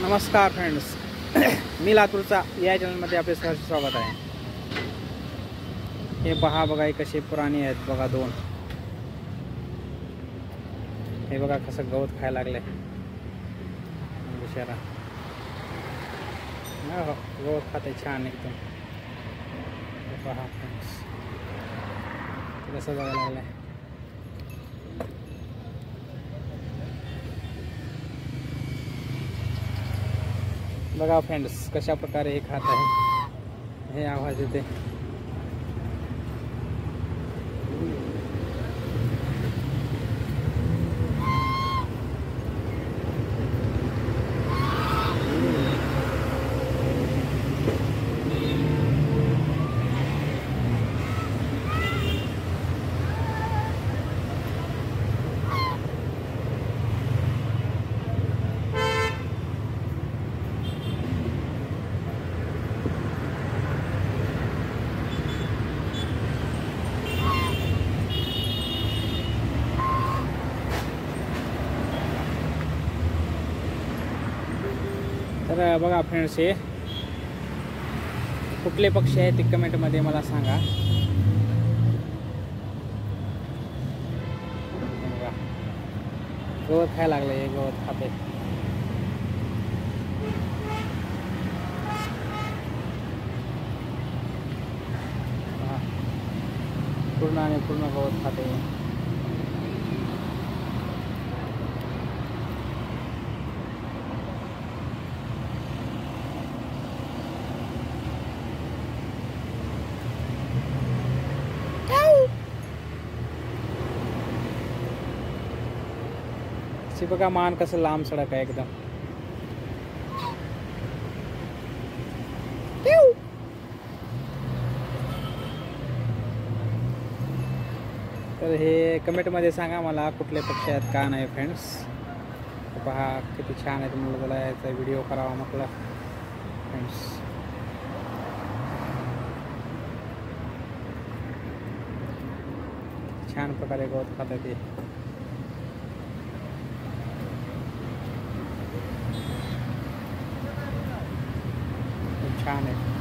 नमस्कार फ्रेंड्स, मी लातूरचा या चॅनलमध्ये आपले सहर्ष स्वागत आहे. हे पहा बघा, हे कसे पुराणी आहेत बघा दोन. हे बघा कसं गवत खायला लागले बिचारा. गवत खाते छान एकदम. हे पहा फ्रेंड्स, कसं बघायला लागलंय. बघा फ्रेंड्स, कशा प्रकारे हे खात आहे. हे आवाज येते. तर बघा फ्रेंड्स, हे कुठले पक्षी आहेत ते कमेंटमध्ये मला सांगा. बघा गवत खायला लागलं, हे गवत खाते. पूर्ण आणि पूर्ण गवत खाते. बघा मान कसं लांब सडक आहे एकदम. तर हे कमेंटमध्ये सांगा मला कुठले पक्षी आहेत का नाही फ्रेंड्स. पहा किती छान आहे. मला याचा व्हिडिओ करावा म्हटलं फ्रेंड्स. छान प्रकारे गवत खातात ते. छान आहे.